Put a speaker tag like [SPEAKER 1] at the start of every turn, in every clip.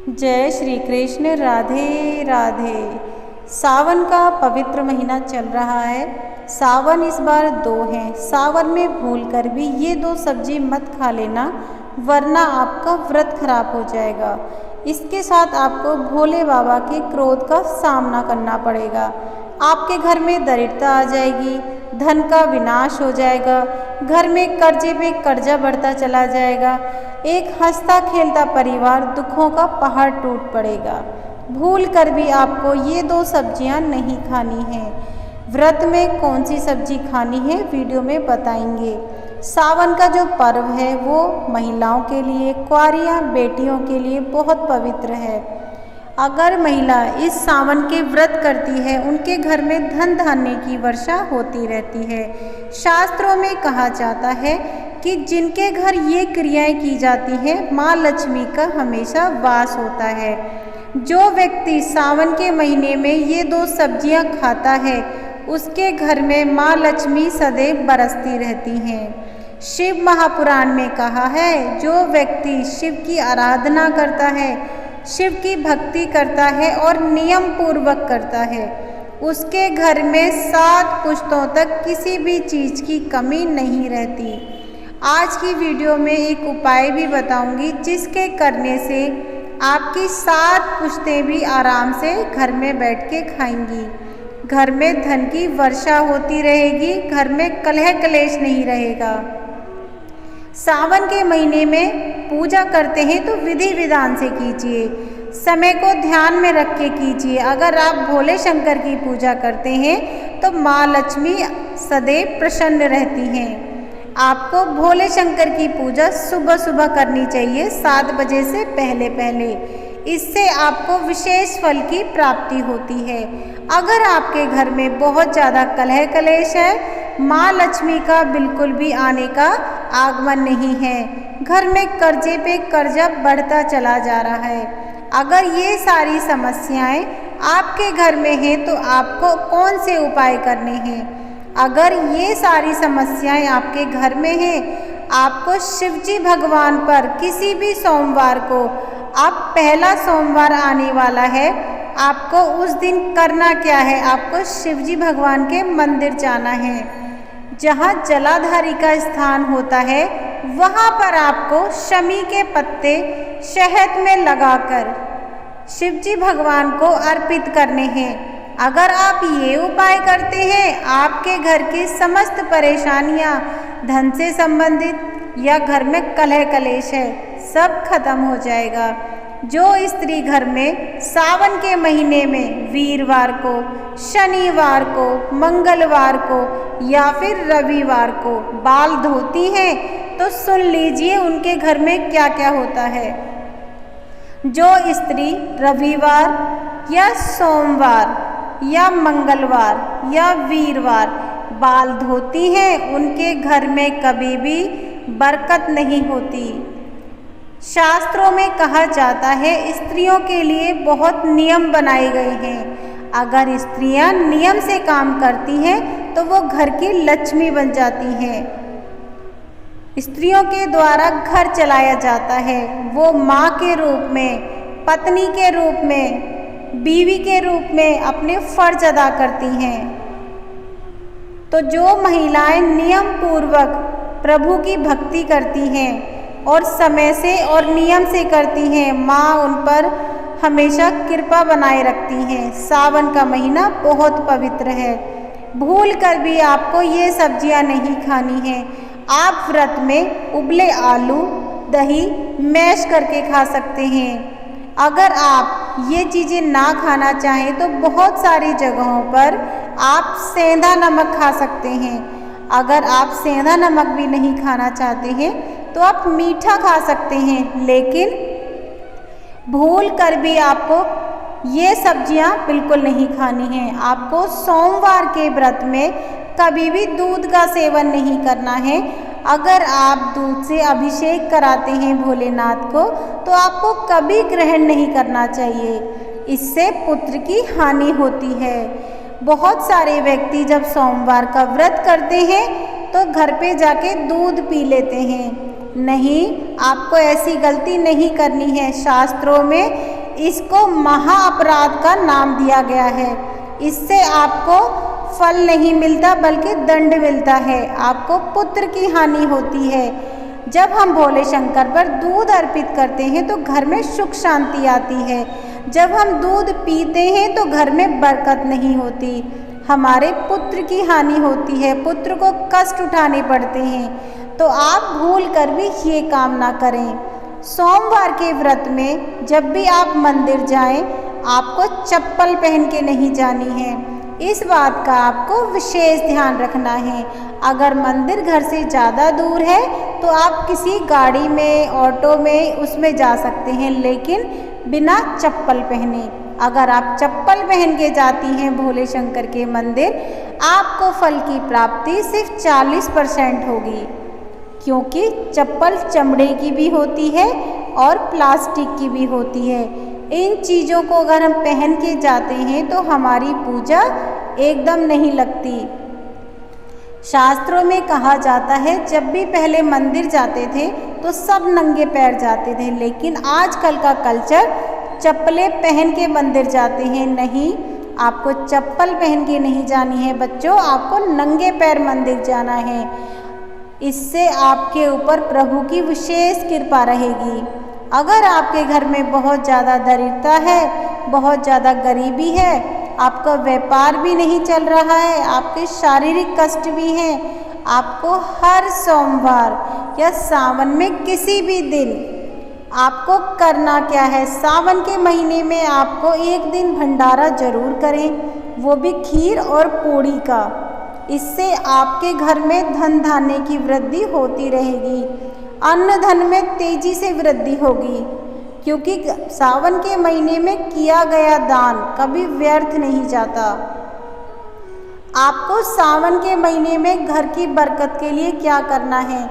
[SPEAKER 1] जय श्री कृष्ण। राधे राधे। सावन का पवित्र महीना चल रहा है। सावन इस बार 2 हैं। सावन में भूलकर भी ये 2 सब्जी मत खा लेना, वरना आपका व्रत खराब हो जाएगा। इसके साथ आपको भोले बाबा के क्रोध का सामना करना पड़ेगा। आपके घर में दरिद्रता आ जाएगी, धन का विनाश हो जाएगा, घर में कर्जे पे कर्जा बढ़ता चला जाएगा, एक हंसता खेलता परिवार दुखों का पहाड़ टूट पड़ेगा। भूल कर भी आपको ये 2 सब्जियां नहीं खानी हैं। व्रत में कौन सी सब्जी खानी है वीडियो में बताएंगे। सावन का जो पर्व है वो महिलाओं के लिए, कुंवारियाँ बेटियों के लिए बहुत पवित्र है। अगर महिला इस सावन के व्रत करती है, उनके घर में धन धान्य की वर्षा होती रहती है। शास्त्रों में कहा जाता है कि जिनके घर ये क्रियाएं की जाती हैं, माँ लक्ष्मी का हमेशा वास होता है। जो व्यक्ति सावन के महीने में ये 2 सब्जियां खाता है, उसके घर में माँ लक्ष्मी सदैव बरसती रहती हैं। शिव महापुराण में कहा है, जो व्यक्ति शिव की आराधना करता है, शिव की भक्ति करता है और नियम पूर्वक करता है, उसके घर में 7 पुश्तों तक किसी भी चीज़ की कमी नहीं रहती। आज की वीडियो में एक उपाय भी बताऊंगी, जिसके करने से आपकी 7 पुश्तें भी आराम से घर में बैठ के खाएंगी। घर में धन की वर्षा होती रहेगी, घर में कलह कलेश नहीं रहेगा। सावन के महीने में पूजा करते हैं तो विधि विधान से कीजिए, समय को ध्यान में रख के कीजिए। अगर आप भोले शंकर की पूजा करते हैं तो माँ लक्ष्मी सदैव प्रसन्न रहती हैं। आपको भोले शंकर की पूजा सुबह सुबह करनी चाहिए, 7 बजे से पहले पहले। इससे आपको विशेष फल की प्राप्ति होती है। अगर आपके घर में बहुत ज़्यादा कलह कलेश है, माँ लक्ष्मी का बिल्कुल भी आने का आगमन नहीं है, घर में कर्जे पे कर्जा बढ़ता चला जा रहा है, अगर ये सारी समस्याएं आपके घर में हैं तो आपको कौन से उपाय करने हैं। अगर ये सारी समस्याएं आपके घर में हैं, आपको शिवजी भगवान पर किसी भी सोमवार को, अब पहला सोमवार आने वाला है, आपको उस दिन करना क्या है, आपको शिवजी भगवान के मंदिर जाना है। जहाँ जलाधारी का स्थान होता है, वहाँ पर आपको शमी के पत्ते शहद में लगाकर शिवजी भगवान को अर्पित करने हैं। अगर आप ये उपाय करते हैं, आपके घर की समस्त परेशानियाँ, धन से संबंधित या घर में कलह कलेश है, सब खत्म हो जाएगा। जो स्त्री घर में सावन के महीने में वीरवार को, शनिवार को, मंगलवार को या फिर रविवार को बाल धोती हैं, तो सुन लीजिए उनके घर में क्या क्या होता है। जो स्त्री रविवार या सोमवार या मंगलवार या वीरवार बाल धोती हैं, उनके घर में कभी भी बरकत नहीं होती। शास्त्रों में कहा जाता है, स्त्रियों के लिए बहुत नियम बनाए गए हैं। अगर स्त्रियां नियम से काम करती हैं तो वो घर की लक्ष्मी बन जाती हैं। स्त्रियों के द्वारा घर चलाया जाता है। वो माँ के रूप में, पत्नी के रूप में, बीवी के रूप में अपने फर्ज अदा करती हैं। तो जो महिलाएं नियम पूर्वक प्रभु की भक्ति करती हैं और समय से और नियम से करती हैं, माँ उन पर हमेशा कृपा बनाए रखती हैं। सावन का महीना बहुत पवित्र है। भूल कर भी आपको ये सब्जियां नहीं खानी हैं। आप व्रत में उबले आलू, दही मैश करके खा सकते हैं। अगर आप ये चीज़ें ना खाना चाहें तो बहुत सारी जगहों पर आप सेंधा नमक खा सकते हैं। अगर आप सेंधा नमक भी नहीं खाना चाहते हैं तो आप मीठा खा सकते हैं, लेकिन भूल कर भी आपको ये सब्जियां बिल्कुल नहीं खानी हैं। आपको सोमवार के व्रत में कभी भी दूध का सेवन नहीं करना है। अगर आप दूध से अभिषेक कराते हैं भोलेनाथ को, तो आपको कभी ग्रहण नहीं करना चाहिए, इससे पुत्र की हानि होती है। बहुत सारे व्यक्ति जब सोमवार का व्रत करते हैं तो घर पे जाके दूध पी लेते हैं। नहीं, आपको ऐसी गलती नहीं करनी है। शास्त्रों में इसको महाअपराध का नाम दिया गया है। इससे आपको फल नहीं मिलता बल्कि दंड मिलता है, आपको पुत्र की हानि होती है। जब हम भोले शंकर पर दूध अर्पित करते हैं तो घर में सुख शांति आती है। जब हम दूध पीते हैं तो घर में बरकत नहीं होती, हमारे पुत्र की हानि होती है, पुत्र को कष्ट उठाने पड़ते हैं। तो आप भूल कर भी ये काम ना करें। सोमवार के व्रत में जब भी आप मंदिर जाएं, आपको चप्पल पहन के नहीं जानी है। इस बात का आपको विशेष ध्यान रखना है। अगर मंदिर घर से ज़्यादा दूर है तो आप किसी गाड़ी में, ऑटो में, उसमें जा सकते हैं, लेकिन बिना चप्पल पहने। अगर आप चप्पल पहन के जाती हैं भोले शंकर के मंदिर, आपको फल की प्राप्ति सिर्फ 40% होगी, क्योंकि चप्पल चमड़े की भी होती है और प्लास्टिक की भी होती है। इन चीज़ों को अगर हम पहन के जाते हैं तो हमारी पूजा एकदम नहीं लगती। शास्त्रों में कहा जाता है जब भी पहले मंदिर जाते थे तो सब नंगे पैर जाते थे, लेकिन आजकल का कल्चर चप्पलें पहन के मंदिर जाते हैं। नहीं, आपको चप्पल पहन के नहीं जानी है बच्चों, आपको नंगे पैर मंदिर जाना है। इससे आपके ऊपर प्रभु की विशेष कृपा रहेगी। अगर आपके घर में बहुत ज़्यादा दरिद्रता है, बहुत ज़्यादा गरीबी है, आपका व्यापार भी नहीं चल रहा है, आपके शारीरिक कष्ट भी हैं, आपको हर सोमवार या सावन में किसी भी दिन आपको करना क्या है, सावन के महीने में आपको एक दिन भंडारा जरूर करें, वो भी खीर और पूड़ी का। इससे आपके घर में धन धान्य की वृद्धि होती रहेगी, अन्न धन में तेजी से वृद्धि होगी, क्योंकि सावन के महीने में किया गया दान कभी व्यर्थ नहीं जाता। आपको सावन के महीने में घर की बरकत के लिए क्या करना है,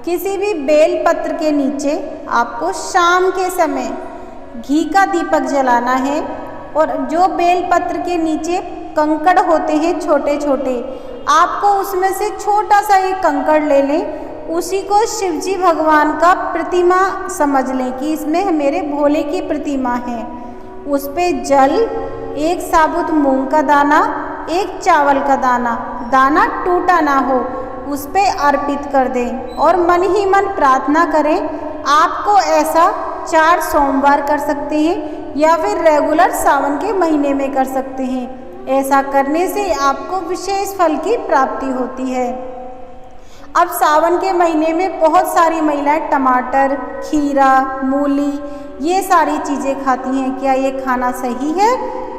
[SPEAKER 1] किसी भी बेल पत्र के नीचे आपको शाम के समय घी का दीपक जलाना है, और जो बेल पत्र के नीचे कंकड़ होते हैं छोटे छोटे, आपको उसमें से छोटा सा एक कंकड़ ले लें, उसी को शिवजी भगवान का प्रतिमा समझ लें कि इसमें मेरे भोले की प्रतिमा है। उस पे जल, एक साबुत मूंग का दाना, एक चावल का दाना, दाना टूटा ना हो, उस पे अर्पित कर दें और मन ही मन प्रार्थना करें। आपको ऐसा 4 सोमवार कर सकते हैं या फिर रेगुलर सावन के महीने में कर सकते हैं। ऐसा करने से आपको विशेष फल की प्राप्ति होती है। अब सावन के महीने में बहुत सारी महिलाएं टमाटर, खीरा, मूली, ये सारी चीज़ें खाती हैं। क्या ये खाना सही है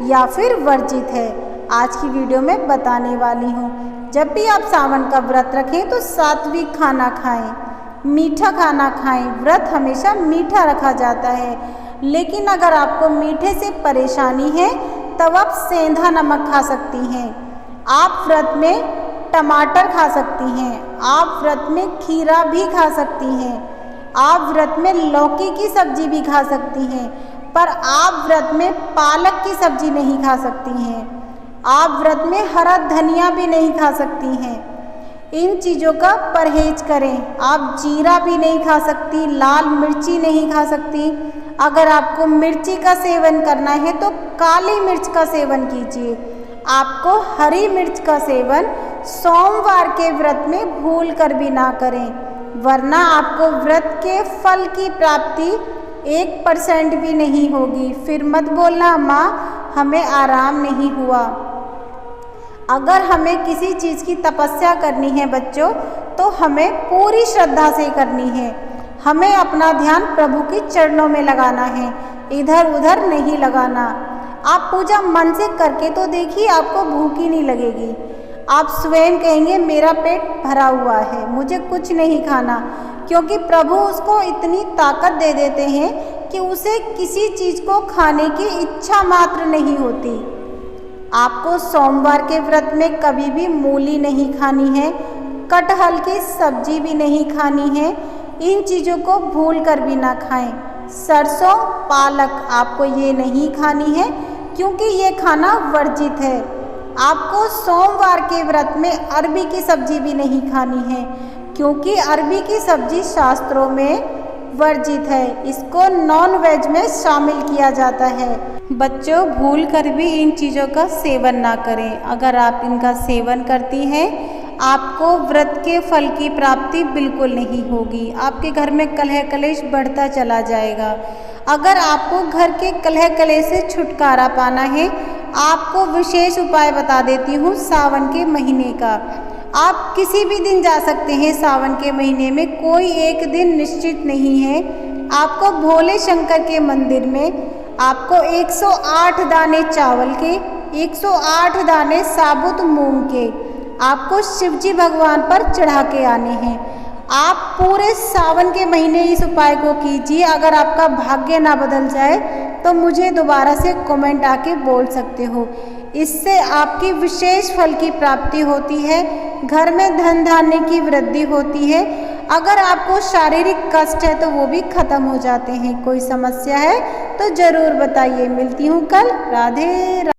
[SPEAKER 1] या फिर वर्जित है, आज की वीडियो में बताने वाली हूँ। जब भी आप सावन का व्रत रखें तो सात्विक खाना खाएं, मीठा खाना खाएं। व्रत हमेशा मीठा रखा जाता है, लेकिन अगर आपको मीठे से परेशानी है तब आप सेंधा नमक खा सकती हैं। आप व्रत में टमाटर खा सकती हैं, आप व्रत में खीरा भी खा सकती हैं, आप व्रत में लौकी की सब्जी भी खा सकती हैं, पर आप व्रत में पालक की सब्जी नहीं खा सकती हैं। आप व्रत में हरा धनिया भी नहीं खा सकती हैं। इन चीज़ों का परहेज करें। आप जीरा भी नहीं खा सकती, लाल मिर्ची नहीं खा सकती। अगर आपको मिर्ची का सेवन करना है तो काली मिर्च का सेवन कीजिए। आपको हरी मिर्च का सेवन सोमवार के व्रत में भूल कर भी ना करें, वरना आपको व्रत के फल की प्राप्ति 1% भी नहीं होगी। फिर मत बोलना माँ हमें आराम नहीं हुआ। अगर हमें किसी चीज़ की तपस्या करनी है बच्चों, तो हमें पूरी श्रद्धा से करनी है। हमें अपना ध्यान प्रभु के चरणों में लगाना है, इधर उधर नहीं लगाना। आप पूजा मन से करके तो देखिए, आपको भूख ही नहीं लगेगी। आप स्वयं कहेंगे मेरा पेट भरा हुआ है, मुझे कुछ नहीं खाना, क्योंकि प्रभु उसको इतनी ताकत दे देते हैं कि उसे किसी चीज़ को खाने की इच्छा मात्र नहीं होती। आपको सोमवार के व्रत में कभी भी मूली नहीं खानी है, कटहल की सब्जी भी नहीं खानी है। इन चीज़ों को भूल कर भी ना खाएं। सरसों, पालक आपको ये नहीं खानी है, क्योंकि ये खाना वर्जित है। आपको सोमवार के व्रत में अरबी की सब्जी भी नहीं खानी है, क्योंकि अरबी की सब्जी शास्त्रों में वर्जित है, इसको नॉन वेज में शामिल किया जाता है। बच्चों, भूल कर भी इन चीज़ों का सेवन ना करें। अगर आप इनका सेवन करती हैं, आपको व्रत के फल की प्राप्ति बिल्कुल नहीं होगी। आपके घर में कलह कलेश बढ़ता चला जाएगा। अगर आपको घर के कलह कलेश से छुटकारा पाना है, आपको विशेष उपाय बता देती हूँ सावन के महीने का। आप किसी भी दिन जा सकते हैं सावन के महीने में, कोई एक दिन निश्चित नहीं है। आपको भोले शंकर के मंदिर में आपको 108 दाने चावल के, 108 दाने साबुत मूंग के आपको शिवजी भगवान पर चढ़ा के आने हैं। आप पूरे सावन के महीने इस उपाय को कीजिए। अगर आपका भाग्य ना बदल जाए तो मुझे दोबारा से कमेंट आके बोल सकते हो। इससे आपकी विशेष फल की प्राप्ति होती है, घर में धन धान्य की वृद्धि होती है। अगर आपको शारीरिक कष्ट है तो वो भी खत्म हो जाते हैं। कोई समस्या है तो ज़रूर बताइए। मिलती हूँ कल। राधे राधे।